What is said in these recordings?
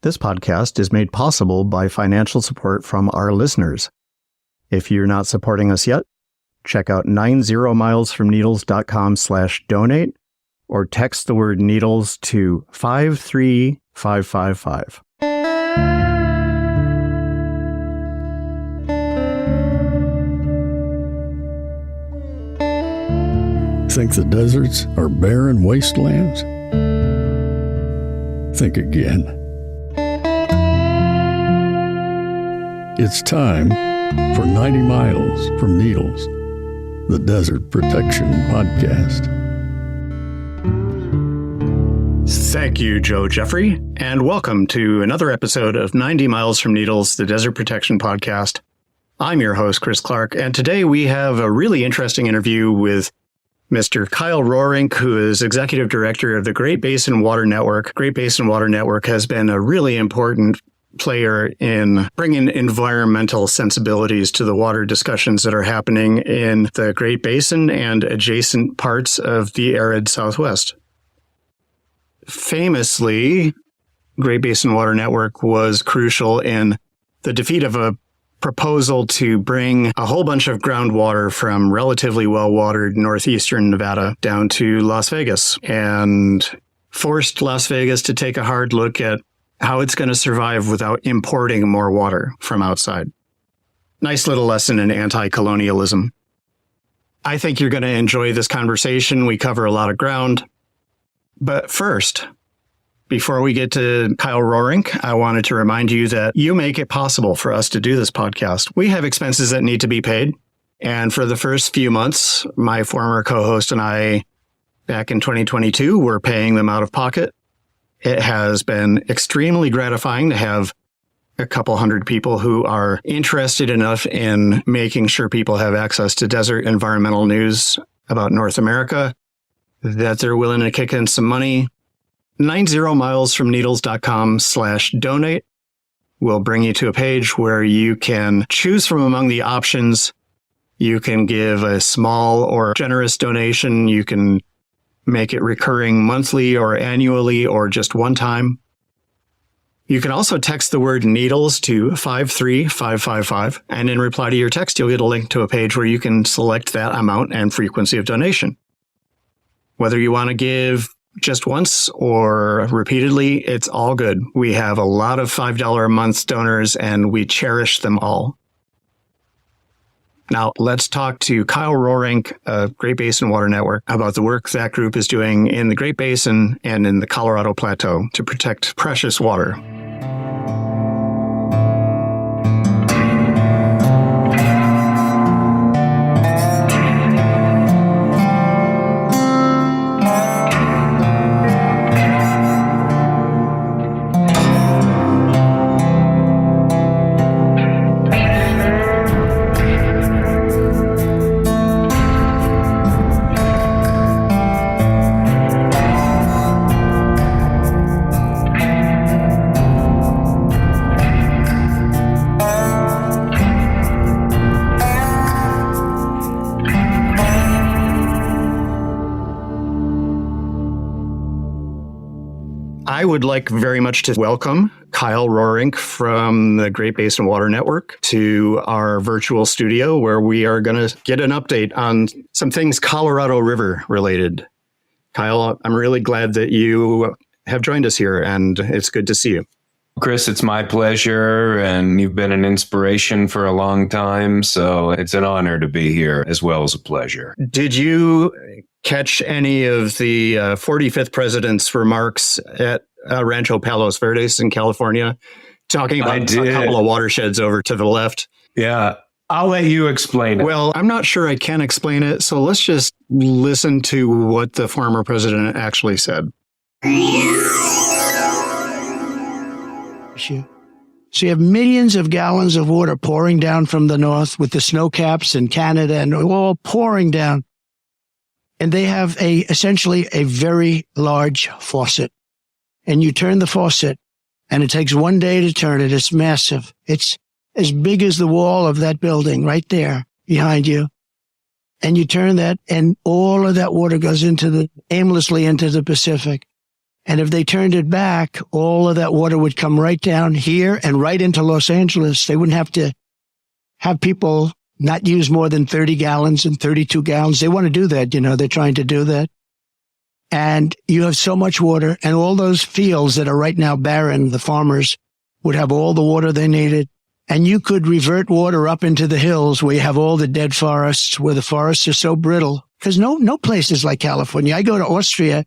This podcast is made possible by financial support from our listeners. If you're not supporting us yet, check out 90milesfromneedles.com/donate or text the word needles to 53555. Think the deserts are barren wastelands? Think again. It's time for 90 Miles from Needles, the Desert Protection Podcast. Thank you, Joe Jeffrey, and welcome to another episode of 90 Miles from Needles, the Desert Protection Podcast. I'm your host, Chris Clarke, and today we have a really interesting interview with Mr. Kyle Roerink, who is Executive Director of the Great Basin Water Network. Great Basin Water Network has been a really important player in bringing environmental sensibilities to the water discussions that are happening in the Great Basin and adjacent parts of the arid Southwest. Famously, Great Basin Water Network was crucial in the defeat of a proposal to bring a whole bunch of groundwater from relatively well-watered northeastern Nevada down to Las Vegas and forced Las Vegas to take a hard look at how it's going to survive without importing more water from outside. Nice little lesson in anti-colonialism. I think you're going to enjoy this conversation. We cover a lot of ground. But first, before we get to Kyle Roerink, I wanted to remind you that you make it possible for us to do this podcast. We have expenses that need to be paid. And for the first few months, my former co-host and I, back in 2022, were paying them out of pocket. It has been extremely gratifying to have a couple hundred people who are interested enough in making sure people have access to desert environmental news about North America that they're willing to kick in some money. 90milesfromneedles.com/donate will bring you to a page where you can choose from among the options. You can give a small or generous donation. You can make it recurring monthly or annually or just one time. You can also text the word needles to 53555, and in reply to your text, you'll get a link to a page where you can select that amount and frequency of donation. Whether you want to give just once or repeatedly, it's all good. We have a lot of $5 a month donors, and we cherish them all. Now, let's talk to Kyle Roerink of Great Basin Water Network about the work that group is doing in the Great Basin and in the Colorado Plateau to protect precious water. I would like very much to welcome Kyle Roerink from the Great Basin Water Network to our virtual studio, where we are going to get an update on some things Colorado River related. Kyle, I'm really glad that you have joined us here, and it's good to see you. Chris, it's my pleasure, and you've been an inspiration for a long time, so it's an honor to be here as well as a pleasure. Did you catch any of the 45th president's remarks at Rancho Palos Verdes in California, talking about a couple of watersheds over to the left? Yeah, I'll let you explain it. Well, I'm not sure I can explain it, so let's just listen to what the former president actually said. So you have millions of gallons of water pouring down from the north with the snow caps in Canada and all pouring down. And they have essentially a very large faucet. And you turn the faucet, and it takes one day to turn it. It's massive. It's as big as the wall of that building right there behind you. And you turn that, and all of that water goes aimlessly into the Pacific. And if they turned it back, all of that water would come right down here and right into Los Angeles. They wouldn't have to have people not use more than 30 gallons and 32 gallons. They want to do that. They're trying to do that. And you have so much water, and all those fields that are right now barren, the farmers would have all the water they needed. And you could revert water up into the hills where you have all the dead forests, where the forests are so brittle. Because no place is like California. I go to Austria.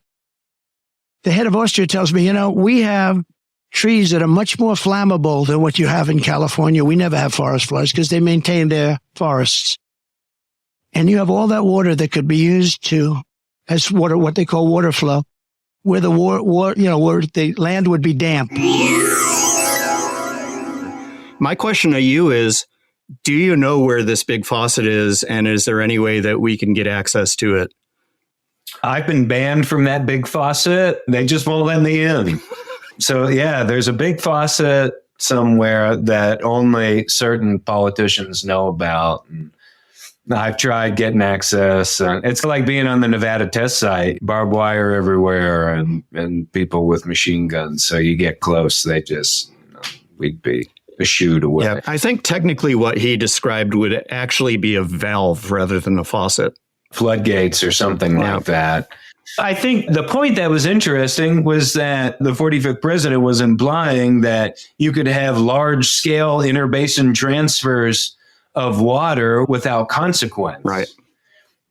The head of Austria tells me, we have trees that are much more flammable than what you have in California. We never have forest fires because they maintain their forests. And you have all that water that could be used as water, what they call water flow, where the where the land would be damp. My question to you is, do you know where this big faucet is, and is there any way that we can get access to it? I've been banned from that big faucet. They just won't let me in. So, yeah, there's a big faucet somewhere that only certain politicians know about. And I've tried getting access. It's like being on the Nevada test site, barbed wire everywhere and people with machine guns. So you get close, they just, we'd be a shoot away. Yeah, I think technically what he described would actually be a valve rather than a faucet. Floodgates or something like that. I think the point that was interesting was that the 45th president was implying that you could have large scale interbasin transfers of water without consequence. Right.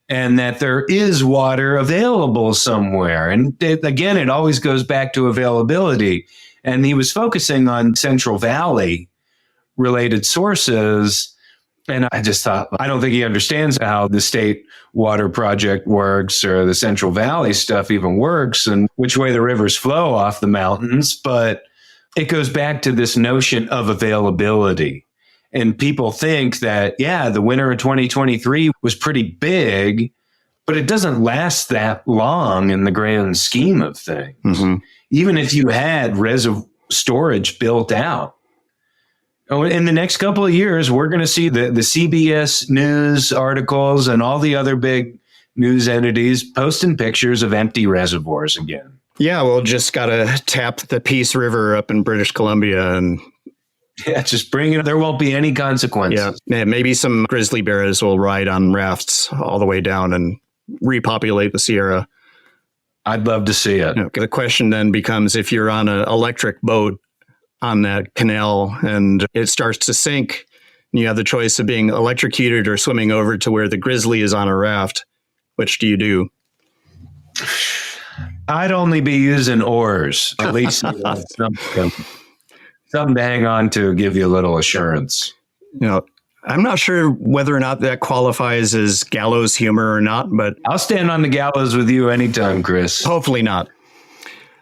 And that there is water available somewhere. And again, it always goes back to availability. And he was focusing on Central Valley related sources. And I just thought, I don't think he understands how the state water project works or the Central Valley stuff even works and which way the rivers flow off the mountains. But it goes back to this notion of availability. And people think that, the winter of 2023 was pretty big, but it doesn't last that long in the grand scheme of things. Mm-hmm. Even if you had reservoir storage built out. Oh, in the next couple of years, we're going to see the CBS News articles and all the other big news entities posting pictures of empty reservoirs again. Yeah, we'll just got to tap the Peace River up in British Columbia and... Yeah, just bring it. There won't be any consequences. Yeah, maybe some grizzly bears will ride on rafts all the way down and repopulate the Sierra. I'd love to see it. The question then becomes, if you're on an electric boat on that canal and it starts to sink, and you have the choice of being electrocuted or swimming over to where the grizzly is on a raft, which do you do? I'd only be using oars. At least something to hang on to, give you a little assurance. I'm not sure whether or not that qualifies as gallows humor or not, but I'll stand on the gallows with you anytime, Chris. Hopefully not.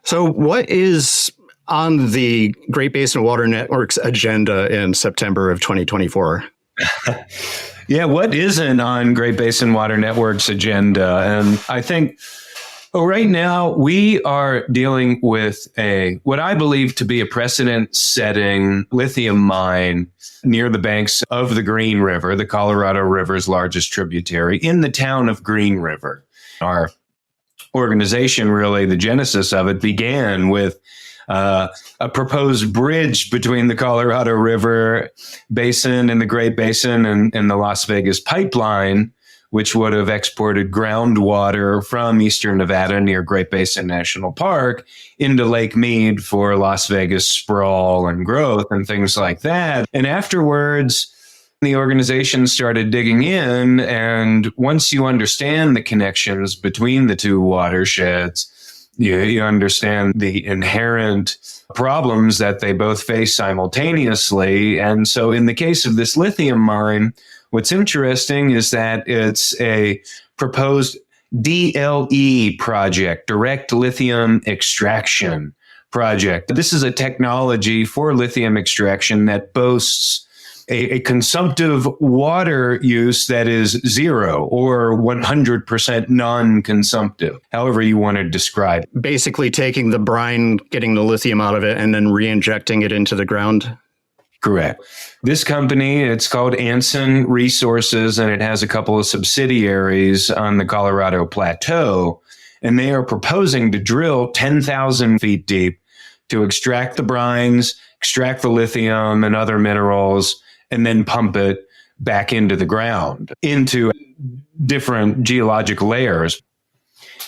So what is on the Great Basin Water Network's agenda in September of 2024? Yeah, what isn't on Great Basin Water Network's agenda? And I think right now we are dealing with what I believe to be a precedent-setting lithium mine near the banks of the Green River, the Colorado River's largest tributary, in the town of Green River. Our organization, really, the genesis of it began with a proposed bridge between the Colorado River Basin and the Great Basin and the Las Vegas pipeline, which would have exported groundwater from eastern Nevada near Great Basin National Park into Lake Mead for Las Vegas sprawl and growth and things like that. And afterwards, the organization started digging in. And once you understand the connections between the two watersheds, you understand the inherent problems that they both face simultaneously. And so in the case of this lithium mine, what's interesting is that it's a proposed DLE project, direct lithium extraction project. This is a technology for lithium extraction that boasts a consumptive water use that is 0 or 100% non-consumptive, however you want to describe it. Basically taking the brine, getting the lithium out of it, and then re-injecting it into the ground? Correct. This company, it's called Anson Resources, and it has a couple of subsidiaries on the Colorado Plateau. and they are proposing to drill 10,000 feet deep to extract the brines, extract the lithium and other minerals, and then pump it back into the ground, into different geologic layers.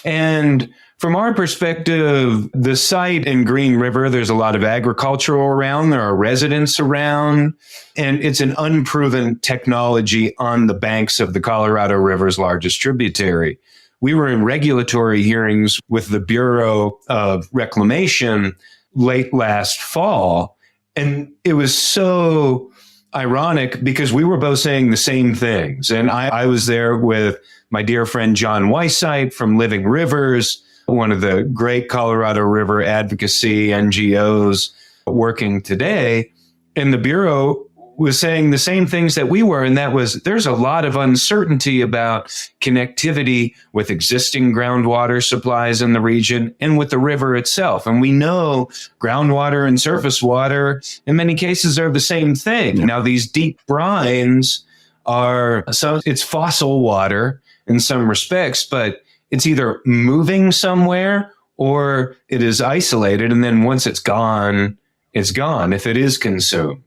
And from our perspective, the site in Green River, there's a lot of agricultural around, there are residents around, and it's an unproven technology on the banks of the Colorado River's largest tributary. We were in regulatory hearings with the Bureau of Reclamation late last fall, and it was so ironic because we were both saying the same things. And I was there with my dear friend John Weissite from Living Rivers, one of the great Colorado River advocacy NGOs working today. And the Bureau was saying the same things that we were. And that was, there's a lot of uncertainty about connectivity with existing groundwater supplies in the region and with the river itself. And we know groundwater and surface water in many cases are the same thing. Yeah. Now, these deep brines it's fossil water in some respects, but it's either moving somewhere or it is isolated. And then once it's gone if it is consumed.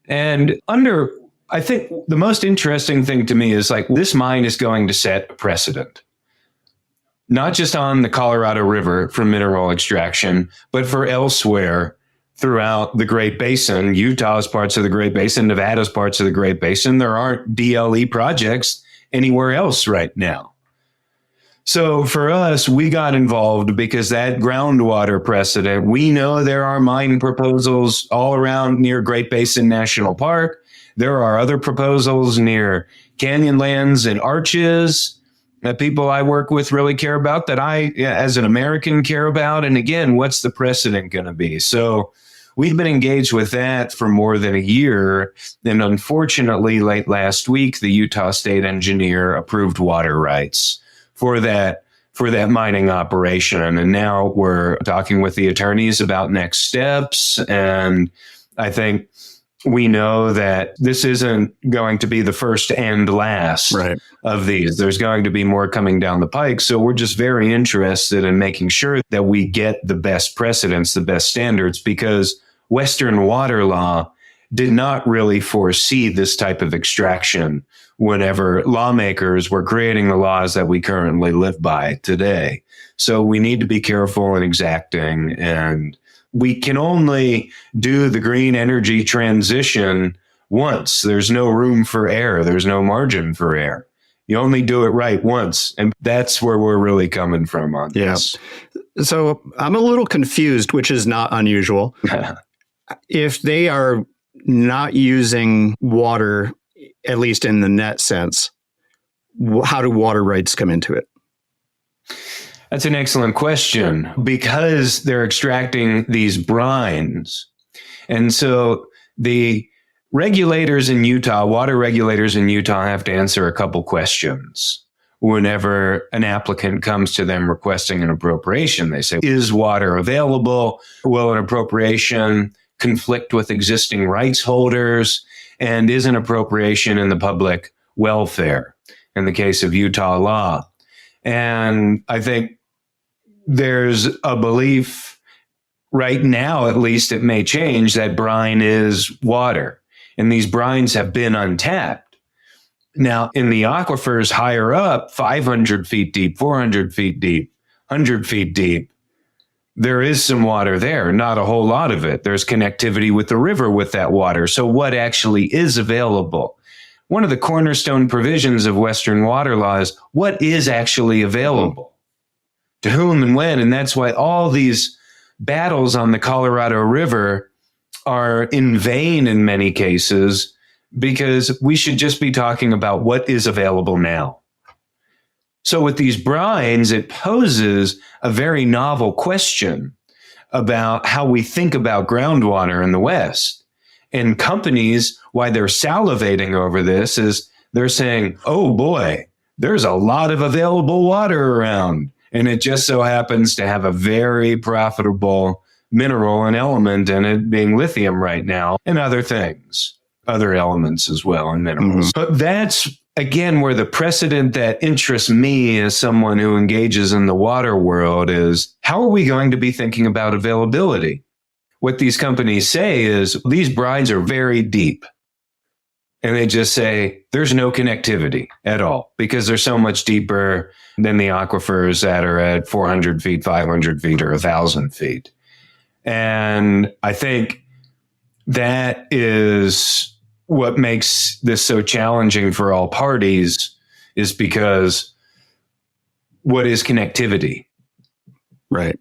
And I think the most interesting thing to me is like this mine is going to set a precedent, not just on the Colorado River for mineral extraction, but for elsewhere throughout the Great Basin. Utah's parts of the Great Basin, Nevada's parts of the Great Basin. There aren't DLE projects anywhere else right now. So for us, we got involved because that groundwater precedent, we know there are mine proposals all around near Great Basin National Park. There are other proposals near Canyonlands and Arches that people I work with really care about, that I, as an American, care about. And again, what's the precedent going to be? So we've been engaged with that for more than a year. And unfortunately, late last week, the Utah State engineer approved water rights for that mining operation. And now we're talking with the attorneys about next steps. And I think we know that this isn't going to be the first and last of these. There's going to be more coming down the pike. So we're just very interested in making sure that we get the best precedents, the best standards, because Western water law did not really foresee this type of extraction whenever lawmakers were creating the laws that we currently live by today. So we need to be careful and exacting, and we can only do the green energy transition once. There's no room for error. There's no margin for error. You only do it right once. And that's where we're really coming from on this. So I'm a little confused, which is not unusual. If they are not using water, at least in the net sense, how do water rights come into it? That's an excellent question, because they're extracting these brines. And so the regulators in Utah, water regulators in Utah, have to answer a couple questions whenever an applicant comes to them requesting an appropriation. They say, is water available? Will an appropriation conflict with existing rights holders? And is an appropriation in the public welfare in the case of Utah law? And I think there's a belief right now, at least it may change, that brine is water. And these brines have been untapped. Now, in the aquifers higher up, 500 feet deep, 400 feet deep, 100 feet deep, there is some water there, not a whole lot of it. There's connectivity with the river with that water. So what actually is available? One of the cornerstone provisions of Western water law is what is actually available, to whom and when. And that's why all these battles on the Colorado River are in vain in many cases, because we should just be talking about what is available now. So with these brines, it poses a very novel question about how we think about groundwater in the West. And companies, why they're salivating over this, is they're saying, oh boy, there's a lot of available water around. And it just so happens to have a very profitable mineral and element in it, being lithium right now, and other things, other elements as well, and minerals. But that's again, where the precedent that interests me as someone who engages in the water world is, how are we going to be thinking about availability? What these companies say is these brines are very deep. And they just say there's no connectivity at all because they're so much deeper than the aquifers that are at 400 feet, 500 feet, or 1,000 feet. And I think that is what makes this so challenging for all parties, is because what is connectivity? Right.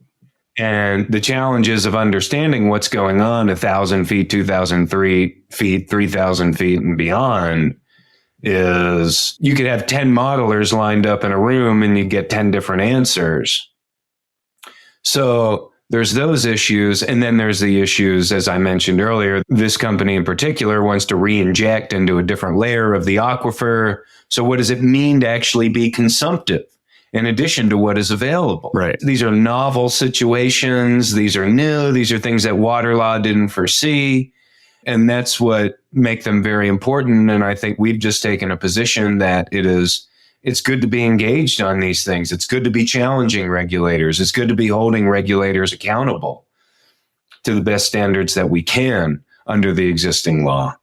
And the challenges of understanding what's going on 1,000 feet, 2,000 feet, 3,000 feet and beyond is you could have 10 modelers lined up in a room and you get 10 different answers. So there's those issues. And then there's the issues, as I mentioned earlier, this company in particular wants to re-inject into a different layer of the aquifer. So what does it mean to actually be consumptive in addition to what is available? Right. These are novel situations. These are new. These are things that water law didn't foresee. And that's what make them very important. And I think we've just taken a position that it's good to be engaged on these things. It's good to be challenging regulators. It's good to be holding regulators accountable to the best standards that we can under the existing law.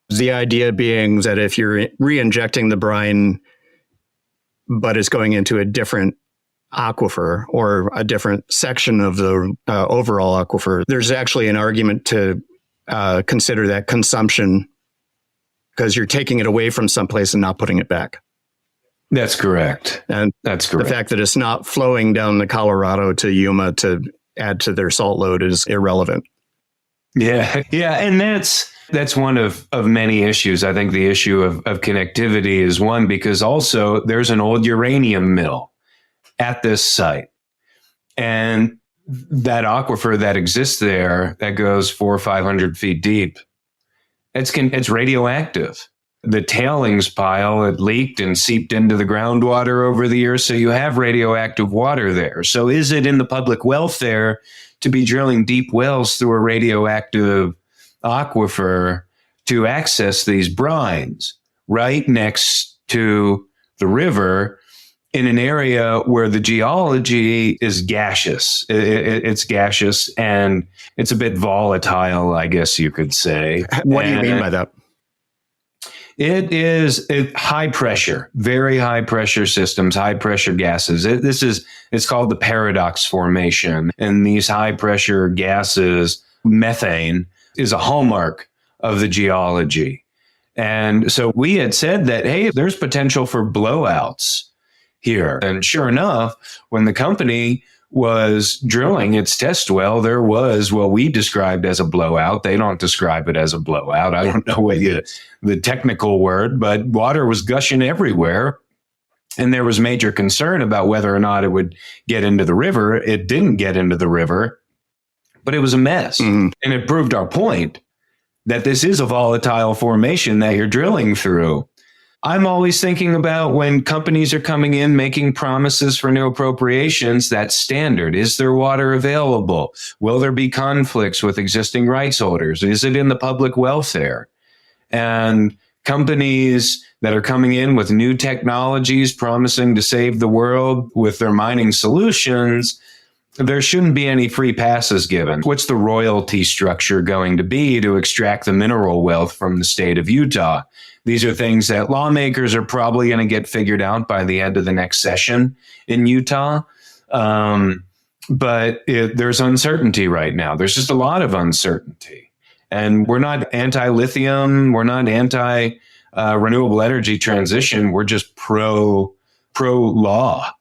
The idea being that if you're re-injecting the brine, but it's going into a different aquifer or a different section of the overall aquifer, there's actually an argument to consider that consumption because you're taking it away from someplace and not putting it back. That's correct. And that's correct. The fact that it's not flowing down the Colorado to Yuma to add to their salt load is irrelevant. Yeah. Yeah. And that's one of many issues. I think the issue of connectivity is one, because also there's an old uranium mill at this site. And that aquifer that exists there, that goes 400 or 500 feet deep, it's radioactive. The tailings pile had leaked and seeped into the groundwater over the years, so you have radioactive water there. So is it in the public welfare to be drilling deep wells through a radioactive aquifer to access these brines right next to the river in an area where the geology is gaseous? It's gaseous and it's a bit volatile, I guess you could say. What do you mean by that? It is high pressure, very high pressure systems, high pressure gases. It's called the paradox formation. And these high pressure gases, methane is a hallmark of the geology. And so we had said that, hey, there's potential for blowouts here. And sure enough, when the company was drilling its test well, there was what we described as a blowout. They don't describe it as a blowout. I don't know what the technical word, but water was gushing everywhere. And there was major concern about whether or not it would get into the river. It didn't get into the river, but it was a mess. Mm-hmm. And it proved our point that this is a volatile formation that you're drilling through. I'm always thinking about when companies are coming in making promises for new appropriations, that standard. Is there water available? Will there be conflicts with existing rights holders? Is it in the public welfare? And companies that are coming in with new technologies promising to save the world with their mining solutions, there shouldn't be any free passes given. What's the royalty structure going to be to extract the mineral wealth from the state of Utah? These are things that lawmakers are probably going to get figured out by the end of the next session in Utah. But there's uncertainty right now. There's just a lot of uncertainty. And we're not anti-lithium. We're not anti-renewable energy transition. We're just pro-law.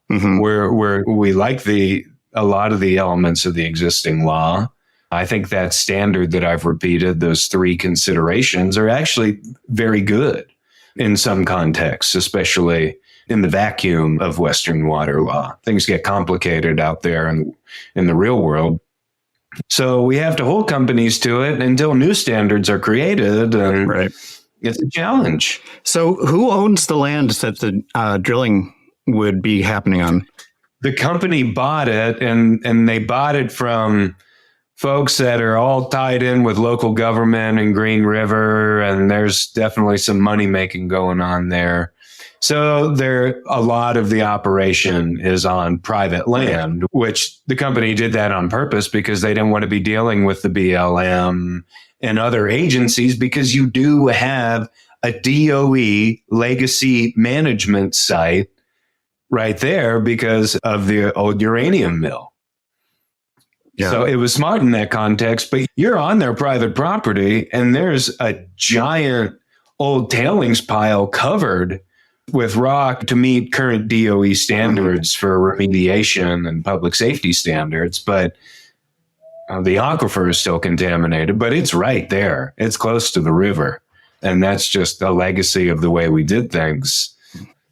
Mm-hmm. Where we like a lot of the elements of the existing law. I think that standard that I've repeated, those three considerations, are actually very good in some contexts, especially in the vacuum of Western water law. Things get complicated out there in the real world. So we have to hold companies to it until new standards are created. And right. It's a challenge. So who owns the land that the drilling would be happening on? The company bought it, and they bought it from folks that are all tied in with local government and Green River, and there's definitely some money making going on there. So a lot of the operation is on private land, which the company did that on purpose because they didn't want to be dealing with the BLM and other agencies, because you do have a DOE legacy management site right there because of the old uranium mill. Yeah. So it was smart in that context, but you're on their private property and there's a giant old tailings pile covered with rock to meet current DOE standards for remediation and public safety standards. But the aquifer is still contaminated, but it's right there. It's close to the river. And that's just a legacy of the way we did things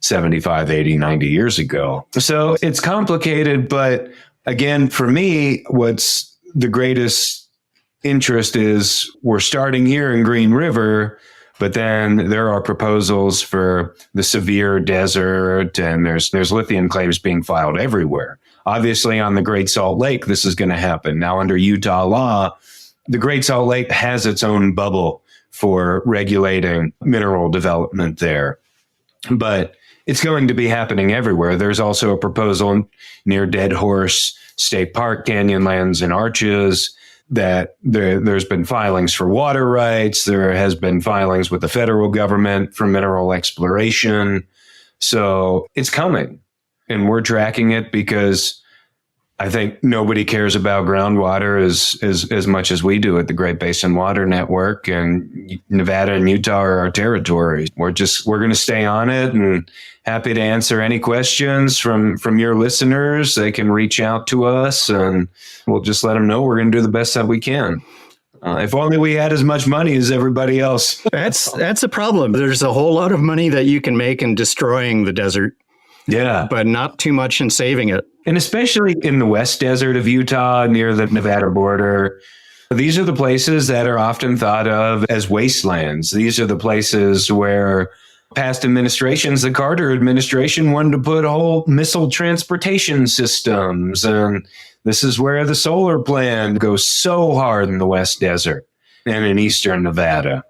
75, 80, 90 years ago. So it's complicated, but again, for me, what's the greatest interest is we're starting here in Green River, but then there are proposals for the Sevier Desert, and there's lithium claims being filed everywhere. Obviously, on the Great Salt Lake, this is going to happen. Now, under Utah law, the Great Salt Lake has its own bubble for regulating mineral development there. But it's going to be happening everywhere. There's also a proposal near Dead Horse State Park, Canyonlands, and Arches that there's been filings for water rights. There has been filings with the federal government for mineral exploration. So it's coming, and we're tracking it because I think nobody cares about groundwater as much as we do at the Great Basin Water Network, and Nevada and Utah are our territories. We're going to stay on it, and happy to answer any questions from your listeners. They can reach out to us, and we'll just let them know we're going to do the best that we can. If only we had as much money as everybody else. That's a problem. There's a whole lot of money that you can make in destroying the desert. Yeah. But not too much in saving it. And especially in the West Desert of Utah, near the Nevada border, these are the places that are often thought of as wastelands. These are the places where past administrations, the Carter administration, wanted to put whole missile transportation systems. And this is where the solar plant goes so hard in the West Desert and in eastern Nevada.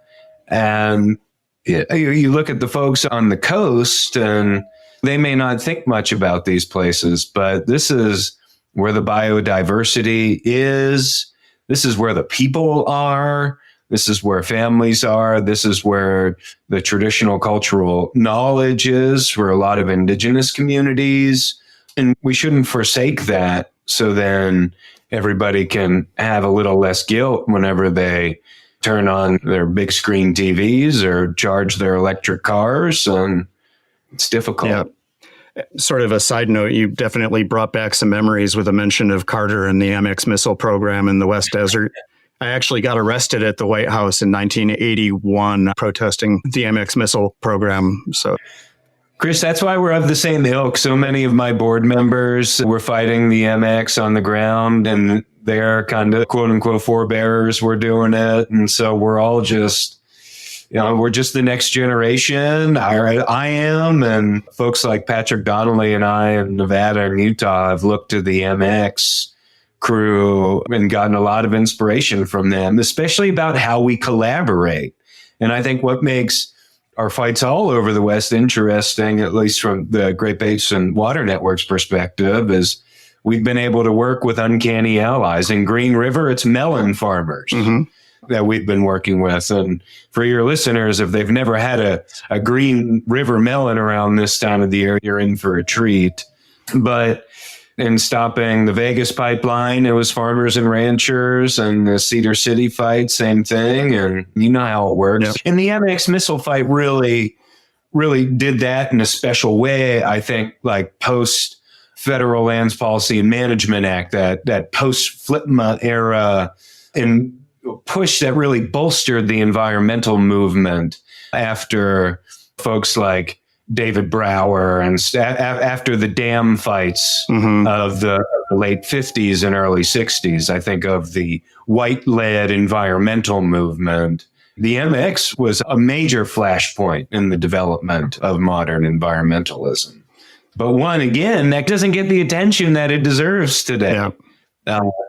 And you look at the folks on the coast, and they may not think much about these places, but this is where the biodiversity is. This is where the people are. This is where families are. This is where the traditional cultural knowledge is for a lot of indigenous communities. And we shouldn't forsake that, so then everybody can have a little less guilt whenever they turn on their big screen TVs or charge their electric cars. And it's difficult. Yeah. Sort of a side note, you definitely brought back some memories with a mention of Carter and the MX missile program in the West Desert. I actually got arrested at the White House in 1981 protesting the MX missile program. So, Chris, that's why we're of the same ilk. So many of my board members were fighting the MX on the ground, and they're kind of quote unquote forebearers were doing it. And so we're all just, we're just the next generation. I am, and folks like Patrick Donnelly and I in Nevada and Utah have looked to the MX crew and gotten a lot of inspiration from them, especially about how we collaborate. And I think what makes our fights all over the West interesting, at least from the Great Basin Water Network's perspective, is we've been able to work with uncanny allies. In Green River, it's melon farmers. Mm-hmm. That we've been working with. And for your listeners, if they've never had a Green River melon around this time of the year, you're in for a treat. But in stopping the Vegas pipeline, it was farmers and ranchers, and the Cedar City fight, same thing. And you know how it works. Yep. And the MX missile fight really did that in a special way. I think like post Federal Lands Policy and Management Act, that post FLPMA era, and push that really bolstered the environmental movement after folks like David Brower and after the dam fights of the late 50s and early 60s. I think of the white-led environmental movement. The MX was a major flashpoint in the development of modern environmentalism. But one, again, that doesn't get the attention that it deserves today. Yeah.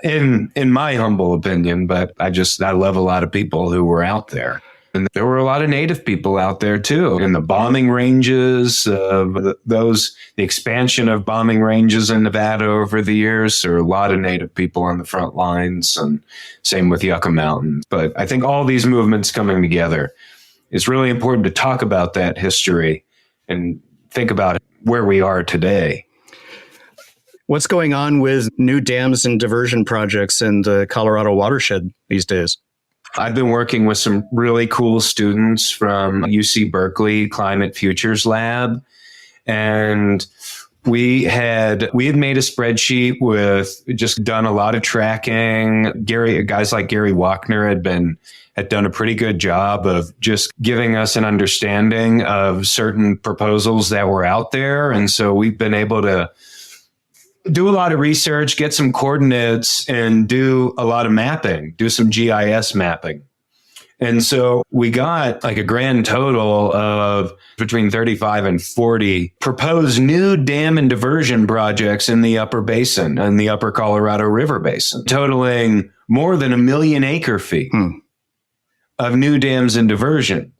In my humble opinion, but I love a lot of people who were out there. And there were a lot of native people out there too. In the bombing ranges, the expansion of bombing ranges in Nevada over the years, there were a lot of native people on the front lines, and same with Yucca Mountain. But I think all these movements coming together, it's really important to talk about that history and think about where we are today. What's going on with new dams and diversion projects in the Colorado watershed these days? I've been working with some really cool students from UC Berkeley Climate Futures Lab, and we had made a spreadsheet with just done a lot of tracking. Guys like Gary Wachner had done a pretty good job of just giving us an understanding of certain proposals that were out there. And so we've been able to do a lot of research, get some coordinates, and do a lot of mapping, do some GIS mapping. And so we got like a grand total of between 35 and 40 proposed new dam and diversion projects in the Upper Basin and the Upper Colorado River Basin, totaling more than 1 million acre feet of new dams and diversions.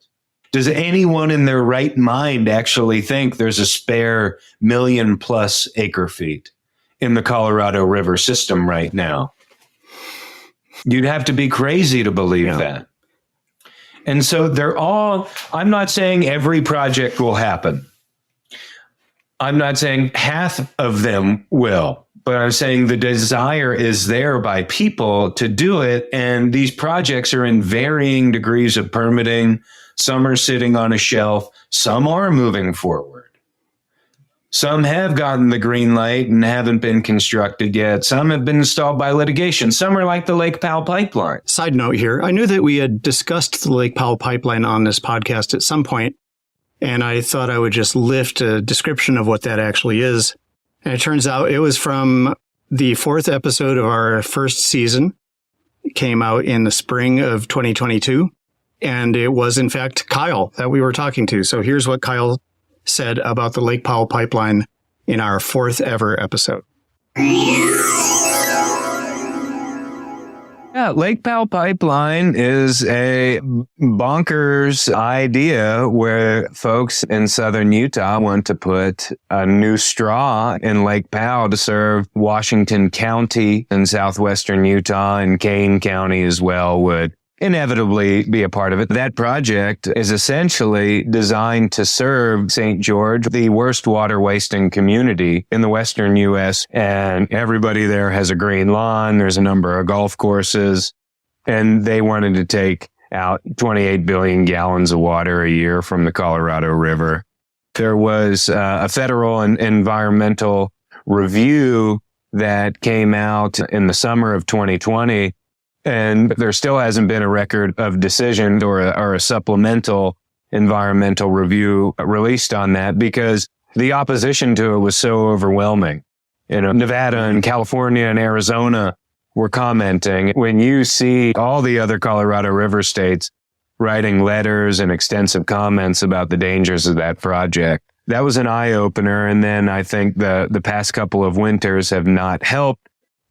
Does anyone in their right mind actually think there's a spare 1 million plus acre feet in the Colorado River system right now? You'd have to be crazy to believe that. And so I'm not saying every project will happen. I'm not saying half of them will, but I'm saying the desire is there by people to do it. And these projects are in varying degrees of permitting. Some are sitting on a shelf. Some are moving forward. Some have gotten the green light and haven't been constructed yet. Some have been stalled by litigation. Some are like the Lake Powell pipeline. Side note here, I knew that we had discussed the Lake Powell pipeline on this podcast at some point, and I thought I would just lift a description of what that actually is. And it turns out it was from the 4th episode of our first season. It came out in the spring of 2022, and it was, in fact, Kyle that we were talking to. So here's what Kyle said about the Lake Powell pipeline in our 4th ever episode. Yeah, Lake Powell pipeline is a bonkers idea where folks in southern Utah want to put a new straw in Lake Powell to serve Washington County and southwestern Utah, and Kane County as well would inevitably be a part of it. That project is essentially designed to serve St. George, the worst water wasting community in the western U.S. And everybody there has a green lawn. There's a number of golf courses, and they wanted to take out 28 billion gallons of water a year from the Colorado River. There was a federal and environmental review that came out in the summer of 2020. And there still hasn't been a record of decision or a supplemental environmental review released on that because the opposition to it was so overwhelming. You know, Nevada and California and Arizona were commenting. When you see all the other Colorado River states writing letters and extensive comments about the dangers of that project, that was an eye-opener. And then I think the past couple of winters have not helped.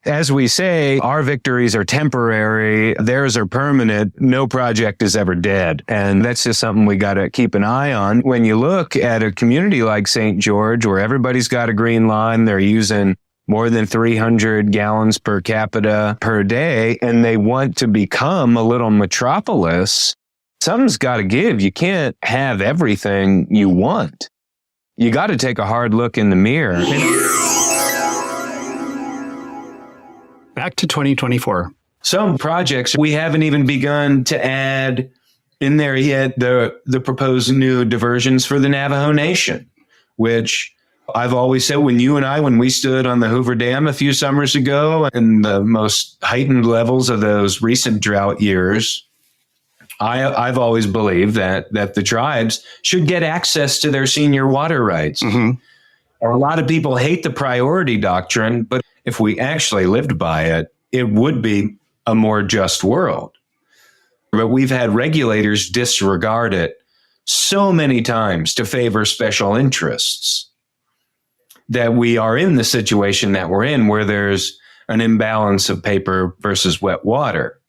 As we say, our victories are temporary, theirs are permanent. No project is ever dead. And that's just something we got to keep an eye on. When you look at a community like St. George, where everybody's got a green line, they're using more than 300 gallons per capita per day, and they want to become a little metropolis, something's got to give. You can't have everything you want. You got to take a hard look in the mirror. Back to 2024. Some projects we haven't even begun to add in there yet the proposed new diversions for the Navajo Nation, which I've always said when we stood on the Hoover Dam a few summers ago in the most heightened levels of those recent drought years, I've always believed that the tribes should get access to their senior water rights. Mm-hmm. A lot of people hate the priority doctrine, but if we actually lived by it, it would be a more just world. But we've had regulators disregard it so many times to favor special interests that we are in the situation that we're in, where there's an imbalance of paper versus wet water.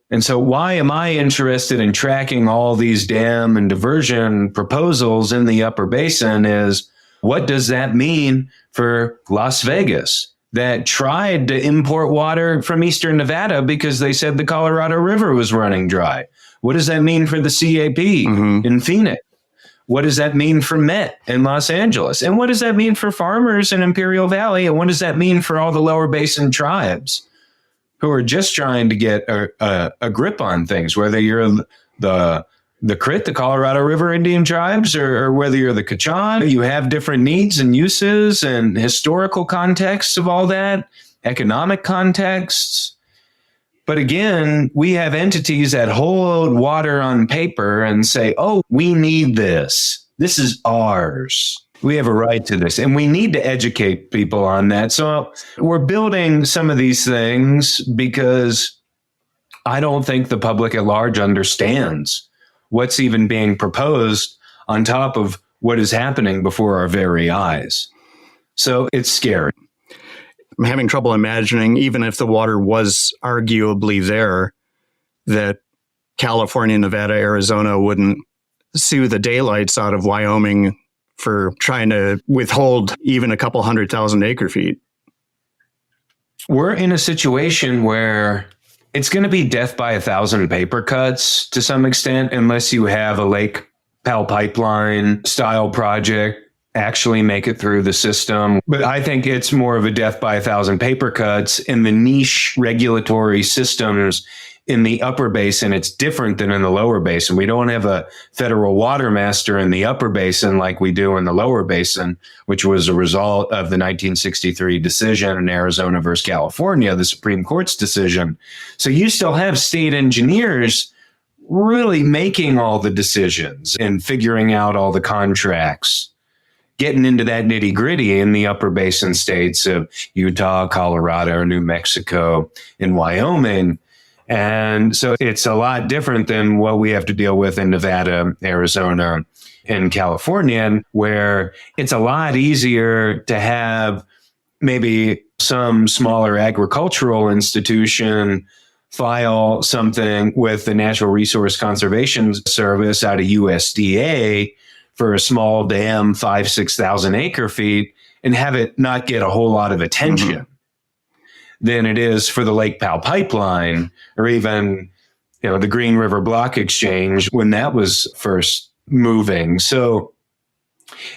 And so why am I interested in tracking all these dam and diversion proposals in the Upper Basin is what does that mean for Las Vegas that tried to import water from Eastern Nevada because they said the Colorado River was running dry? What does that mean for the CAP in Phoenix? What does that mean for Met in Los Angeles? And what does that mean for farmers in Imperial Valley? And what does that mean for all the lower basin tribes who are just trying to get a grip on things, whether you're the Crit, the Colorado River Indian tribes, or whether you're the Kachan? You have different needs and uses and historical contexts of all that, economic contexts. But again, we have entities that hold water on paper and say, oh, we need this. This is ours. We have a right to this, and we need to educate people on that. So we're building some of these things because I don't think the public at large understands what's even being proposed on top of what is happening before our very eyes. So it's scary. I'm having trouble imagining, even if the water was arguably there, that California, Nevada, Arizona wouldn't sue the daylights out of Wyoming for trying to withhold even a couple 100,000 acre feet. We're in a situation where it's going to be death by 1,000 paper cuts to some extent, unless you have a Lake Powell pipeline style project actually make it through the system. But I think it's more of a death by 1,000 paper cuts in the niche regulatory systems. In the Upper Basin, it's different than in the Lower Basin. We don't have a federal water master in the Upper Basin like we do in the Lower Basin, which was a result of the 1963 decision in Arizona versus California, the Supreme Court's decision. So you still have state engineers really making all the decisions and figuring out all the contracts, getting into that nitty gritty in the Upper Basin states of Utah, Colorado, New Mexico, and Wyoming. And so it's a lot different than what we have to deal with in Nevada, Arizona, and California, where it's a lot easier to have maybe some smaller agricultural institution file something with the Natural Resource Conservation Service out of USDA for a small dam, 5,000-6,000 acre feet, and have it not get a whole lot of attention than it is for the Lake Powell pipeline, or even, the Green River Block Exchange when that was first moving. So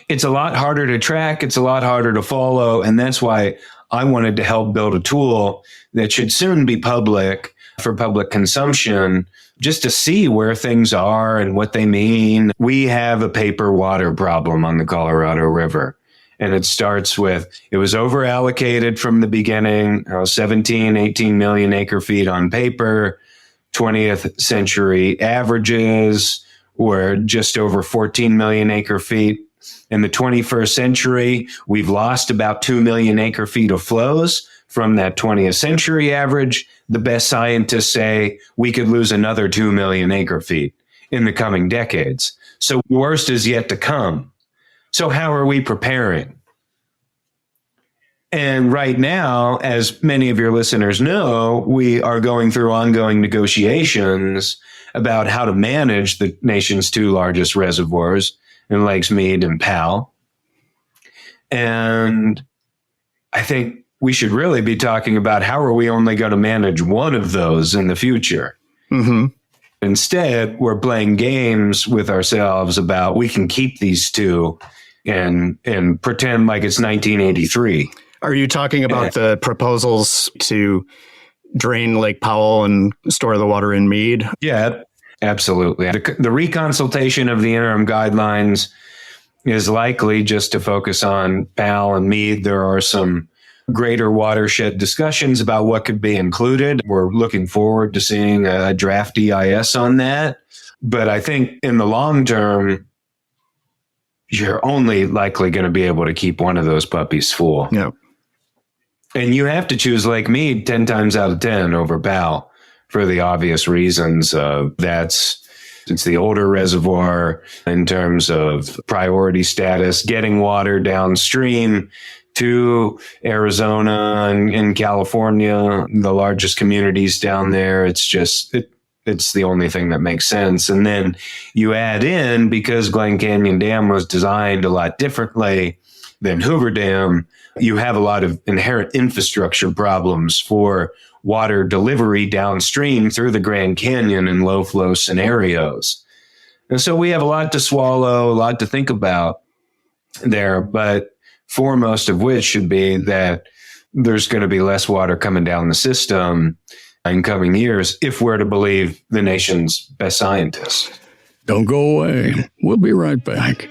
it's a lot harder to track. It's a lot harder to follow. And that's why I wanted to help build a tool that should soon be public for public consumption, just to see where things are and what they mean. We have a paper water problem on the Colorado River. And it starts with, it was over allocated from the beginning, 17, 18 million acre feet on paper. 20th century averages were just over 14 million acre feet. In the 21st century, we've lost about 2 million acre feet of flows from that 20th century average. The best scientists say we could lose another 2 million acre feet in the coming decades. So the worst is yet to come. So how are we preparing? And right now, as many of your listeners know, we are going through ongoing negotiations about how to manage the nation's two largest reservoirs in Lakes Mead and Powell. And I think we should really be talking about how are we only going to manage one of those in the future. Instead, we're playing games with ourselves about we can keep these two and pretend like it's 1983. Are you talking about the proposals to drain Lake Powell and store the water in Mead? Yeah, absolutely. The reconsultation of the interim guidelines is likely just to focus on Powell and Mead. There are some greater watershed discussions about what could be included. We're looking forward to seeing a draft EIS on that. But I think in the long term, you're only likely going to be able to keep one of those puppies full. Yeah. And you have to choose Lake Mead 10 times out of 10 over Powell for the obvious reasons. It's the older reservoir in terms of priority status, getting water downstream to Arizona and California, the largest communities down there. It's just, it's the only thing that makes sense. And then you add in, because Glen Canyon Dam was designed a lot differently than Hoover Dam, you have a lot of inherent infrastructure problems for water delivery downstream through the Grand Canyon in low flow scenarios. And so we have a lot to swallow, a lot to think about there, but foremost of which should be that there's going to be less water coming down the system in coming years, if we're to believe the nation's best scientists. Don't go away. We'll be right back.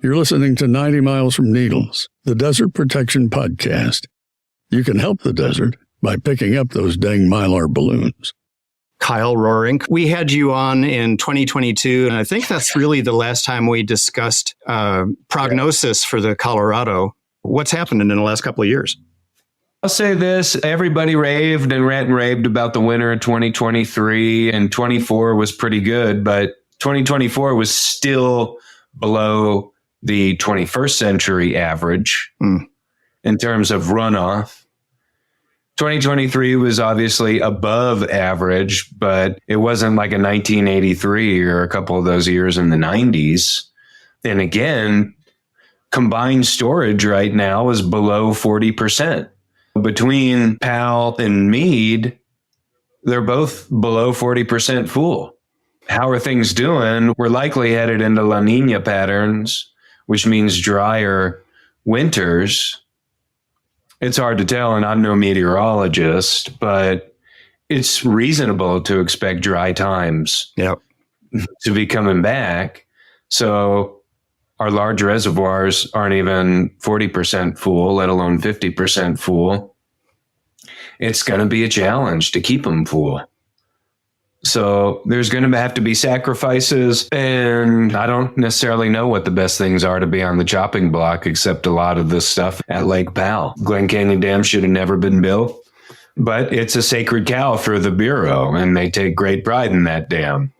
You're listening to 90 Miles from Needles, the Desert Protection Podcast. You can help the desert by picking up those dang Mylar balloons. Kyle Roerink, we had you on in 2022, and I think that's really the last time we discussed prognosis for the Colorado. What's happened in the last couple of years? I'll say this, everybody raved and rant and raved about the winter of 2023, and 24 was pretty good, but 2024 was still below the 21st century average in terms of runoff. 2023 was obviously above average, but it wasn't like a 1983 or a couple of those years in the 90s. And again, combined storage right now is below 40%. Between Powell and Meade, they're both below 40% full. How are things doing? We're likely headed into La Nina patterns, which means drier winters. It's hard to tell, and I'm no meteorologist, but it's reasonable to expect dry times to be coming back. So our large reservoirs aren't even 40% full, let alone 50% full. It's going to be a challenge to keep them full. So there's going to have to be sacrifices, and I don't necessarily know what the best things are to be on the chopping block, except a lot of this stuff at Lake Powell. Glen Canyon Dam should have never been built, but it's a sacred cow for the Bureau, and they take great pride in that dam.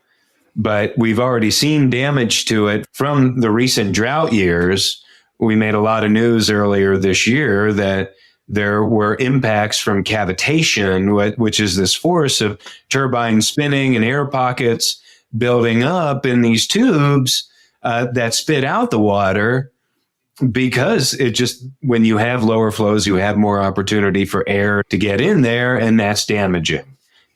But we've already seen damage to it from the recent drought years. We made a lot of news earlier this year that there were impacts from cavitation, which is this force of turbines spinning and air pockets building up in these tubes that spit out the water, because it just, when you have lower flows, you have more opportunity for air to get in there, and that's damaging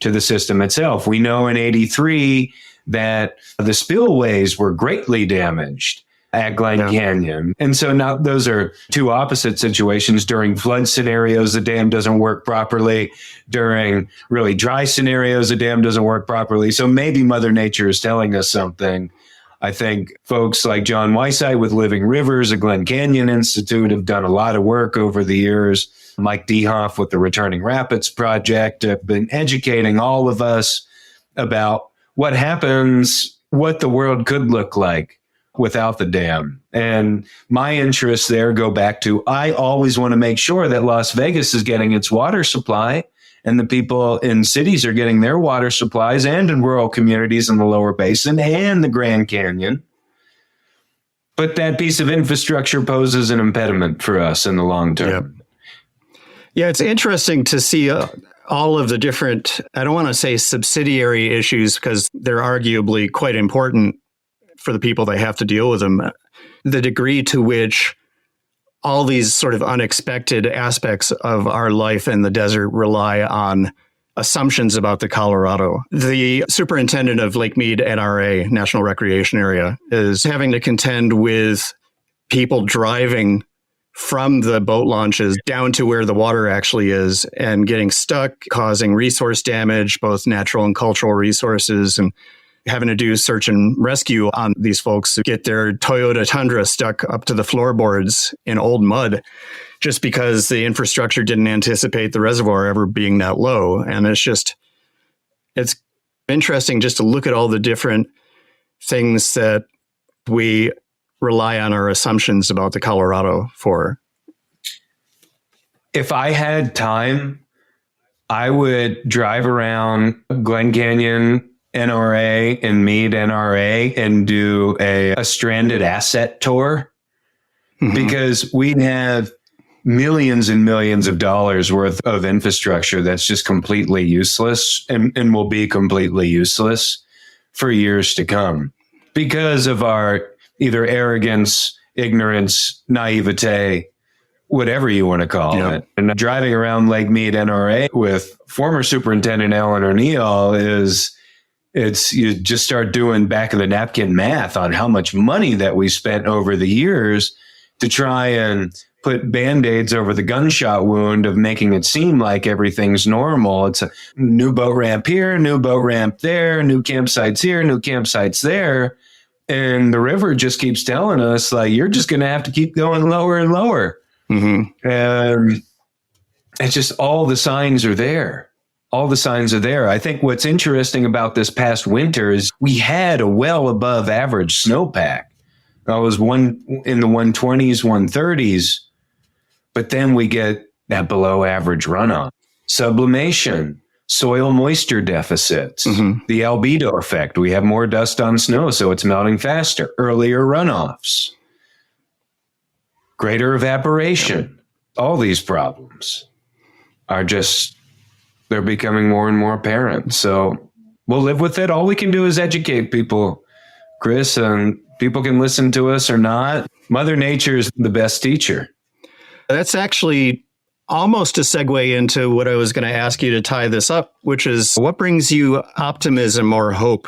to the system itself. We know in 83 that the spillways were greatly damaged at Glen Canyon. And so now those are two opposite situations. During flood scenarios, the dam doesn't work properly. During really dry scenarios, the dam doesn't work properly. So maybe Mother Nature is telling us something. I think folks like John Weissite with Living Rivers at Glen Canyon Institute have done a lot of work over the years. Mike Dehoff with the Returning Rapids Project have been educating all of us about what happens, what the world could look like without the dam. And my interests there go back to, I always want to make sure that Las Vegas is getting its water supply, and the people in cities are getting their water supplies, and in rural communities in the lower basin and the Grand Canyon. But that piece of infrastructure poses an impediment for us in the long term. Yeah, it's interesting to see all of the different, I don't want to say subsidiary issues, because they're arguably quite important for the people that have to deal with them. The degree to which all these sort of unexpected aspects of our life in the desert rely on assumptions about the Colorado. The superintendent of Lake Mead NRA, National Recreation Area, is having to contend with people driving from the boat launches down to where the water actually is and getting stuck, causing resource damage, both natural and cultural resources, and having to do search and rescue on these folks who get their Toyota Tundra stuck up to the floorboards in old mud just because the infrastructure didn't anticipate the reservoir ever being that low. And it's interesting just to look at all the different things that we rely on our assumptions about the Colorado for. If I had time, I would drive around Glen Canyon NRA and Mead NRA and do a stranded asset tour, because we have millions and millions of dollars worth of infrastructure that's just completely useless and will be completely useless for years to come because of our either arrogance, ignorance, naivete, whatever you want to call it. And driving around Lake Mead NRA with former Superintendent Alan O'Neill you just start doing back of the napkin math on how much money that we spent over the years to try and put Band-Aids over the gunshot wound of making it seem like everything's normal. It's a new boat ramp here, new boat ramp there, new campsites here, new campsites there. And the river just keeps telling us, like, you're just going to have to keep going lower and lower. And it's just all the signs are there. All the signs are there. I think what's interesting about this past winter is we had a well above average snowpack. I was in the 120s, 130s, but then we get that below average runoff. Sublimation, soil moisture deficits, the albedo effect. We have more dust on snow, so it's melting faster. Earlier runoffs, greater evaporation. All these problems are they're becoming more and more apparent. So we'll live with it. All we can do is educate people, Chris, and people can listen to us or not. Mother Nature is the best teacher. That's actually almost a segue into what I was going to ask you to tie this up, which is what brings you optimism or hope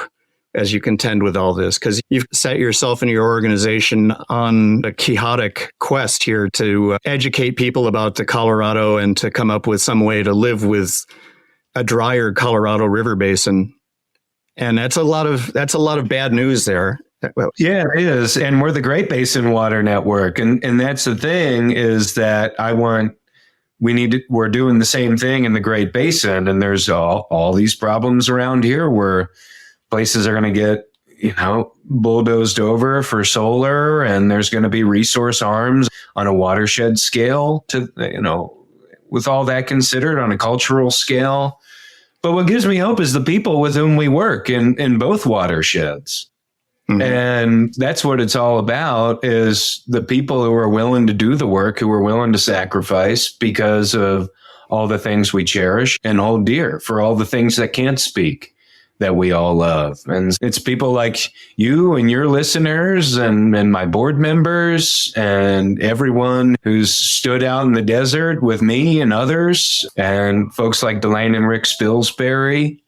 as you contend with all this? Because you've set yourself and your organization on a quixotic quest here to educate people about the Colorado and to come up with some way to live with a drier Colorado River Basin. And that's a lot of bad news there. Well, yeah, it is. And we're the Great Basin Water Network. And that's the thing is that we're doing the same thing in the Great Basin. And there's all these problems around here where places are going to get, bulldozed over for solar, and there's going to be resource arms on a watershed scale to, with all that considered on a cultural scale. But what gives me hope is the people with whom we work in both watersheds. And that's what it's all about, is the people who are willing to do the work, who are willing to sacrifice because of all the things we cherish and hold dear, for all the things that can't speak that we all love. And it's people like you and your listeners and my board members and everyone who's stood out in the desert with me and others, and folks like Delane and Rick Spilsbury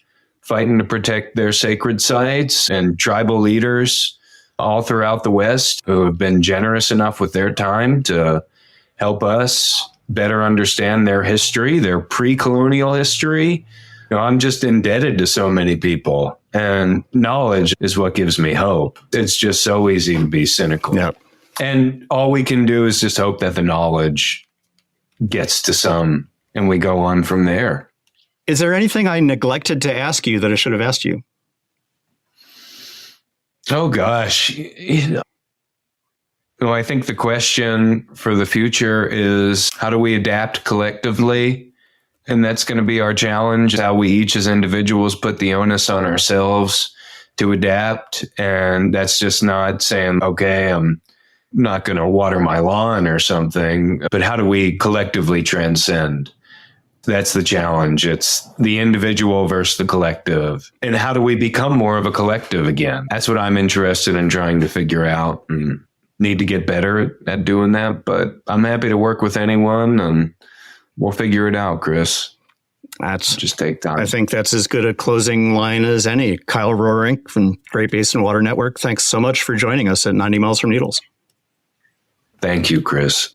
fighting to protect their sacred sites, and tribal leaders all throughout the West who have been generous enough with their time to help us better understand their history, their pre-colonial history. I'm just indebted to so many people, and knowledge is what gives me hope. It's just so easy to be cynical. Yep. And all we can do is just hope that the knowledge gets to some, and we go on from there. Is there anything I neglected to ask you that I should have asked you? Oh, gosh. I think the question for the future is, how do we adapt collectively? And that's going to be our challenge, how we each as individuals put the onus on ourselves to adapt. And that's just not saying, okay, I'm not going to water my lawn or something, but how do we collectively transcend? That's the challenge. It's the individual versus the collective. And how do we become more of a collective again? That's what I'm interested in trying to figure out, and need to get better at doing that. But I'm happy to work with anyone, and we'll figure it out, Chris. Just take time. I think that's as good a closing line as any. Kyle Roerink from Great Basin Water Network, thanks so much for joining us at 90 Miles from Needles. Thank you, Chris.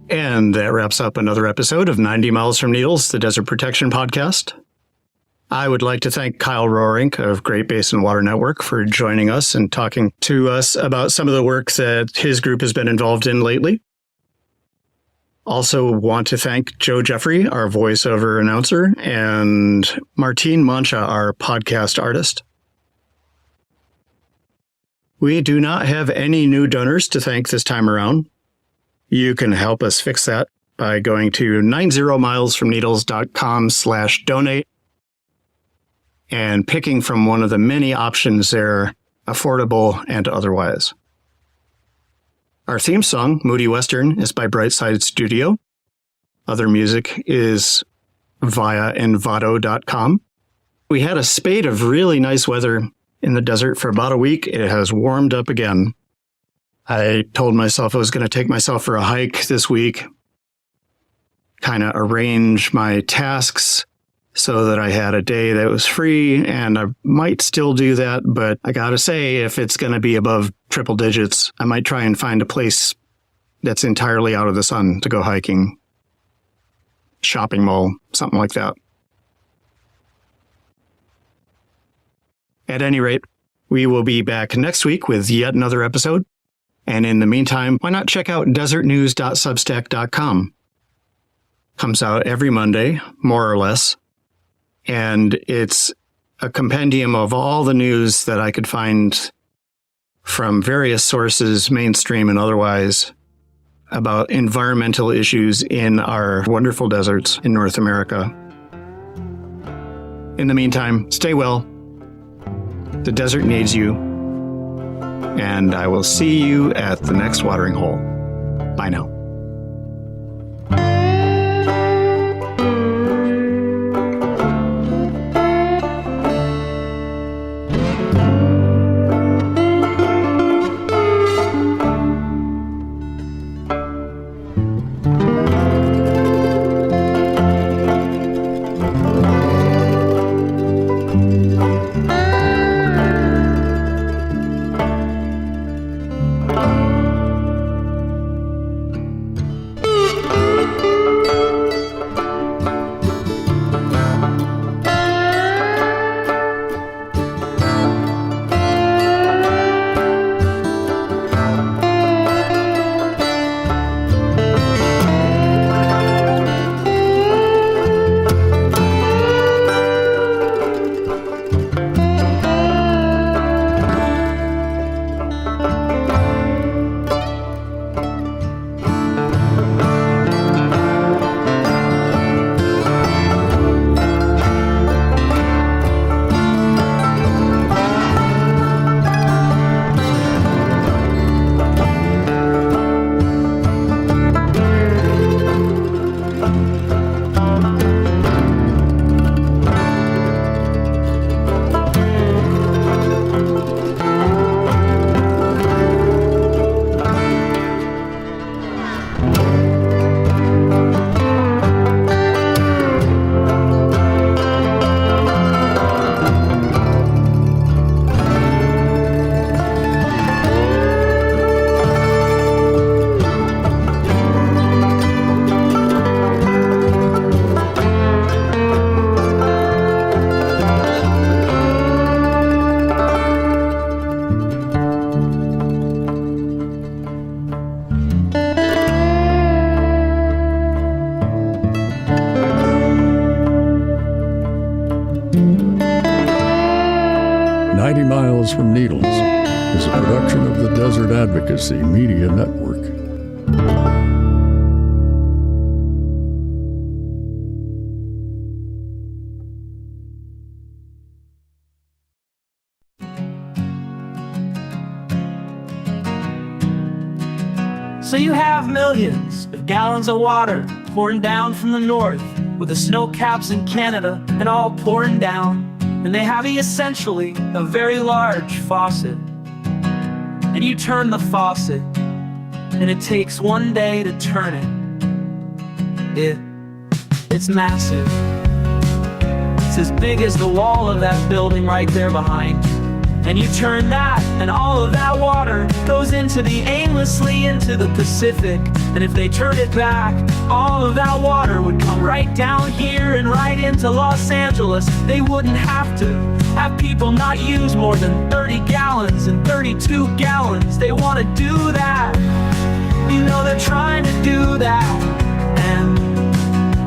And that wraps up another episode of 90 Miles from Needles, the Desert Protection Podcast. I would like to thank Kyle Roerink of Great Basin Water Network for joining us and talking to us about some of the work that his group has been involved in lately. Also want to thank Joe Jeffrey, our voiceover announcer, and Martine Mancha, our podcast artist. We do not have any new donors to thank this time around. You can help us fix that by going to 90milesfromneedles.com/donate and picking from one of the many options there, affordable and otherwise. Our theme song, Moody Western, is by Brightside Studio. Other music is via envato.com. We had a spate of really nice weather in the desert for about a week. It has warmed up again. I told myself I was going to take myself for a hike this week, kind of arrange my tasks so that I had a day that was free, and I might still do that, but I got to say, if it's going to be above triple digits, I might try and find a place that's entirely out of the sun to go hiking, shopping mall, something like that. At any rate, we will be back next week with yet another episode. And in the meantime, why not check out desertnews.substack.com? Comes out every Monday, more or less. And it's a compendium of all the news that I could find from various sources, mainstream and otherwise, about environmental issues in our wonderful deserts in North America. In the meantime, stay well. The desert needs you. And I will see you at the next watering hole. Bye now. Miles from Needles is a production of the Desert Advocacy Media Network. So you have millions of gallons of water pouring down from the north, with the snow caps in Canada and all pouring down. And they have essentially a very large faucet. And you turn the faucet, and it takes one day to turn it. It's massive. It's as big as the wall of that building right there behind you. And you turn that, and all of that water goes aimlessly into the Pacific. And if they turn it back, all of that water would come right down here and right into Los Angeles. They wouldn't have to have people not use more than 30 gallons and 32 gallons. They want to do that. You know they're trying to do that. And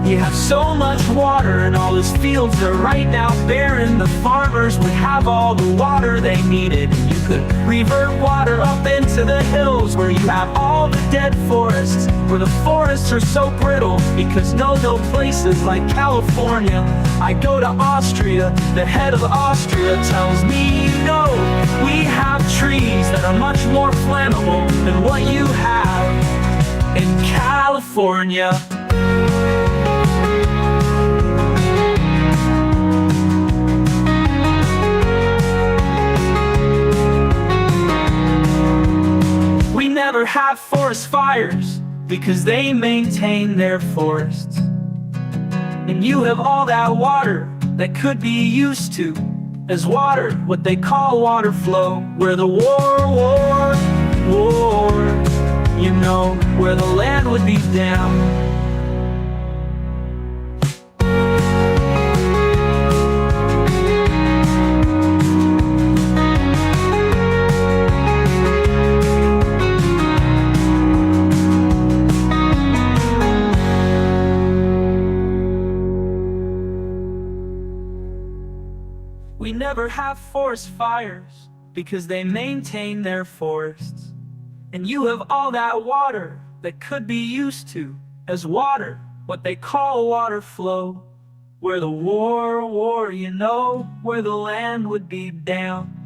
you have so much water, and all those fields are right now barren. The farmers would have all the water they needed, and you could revert water up into the hills where you have all the dead forests, where the forests are so brittle because no places like California. I go to Austria, the head of Austria tells me, we have trees that are much more flammable than what you have in California. We never have forest fires because they maintain their forests. And you have all that water that could be used to as water, what they call water flow, where the war, where the land would be down. We never have forest fires because they maintain their forests. And you have all that water that could be used to as water, what they call water flow, where the war, where the land would be down.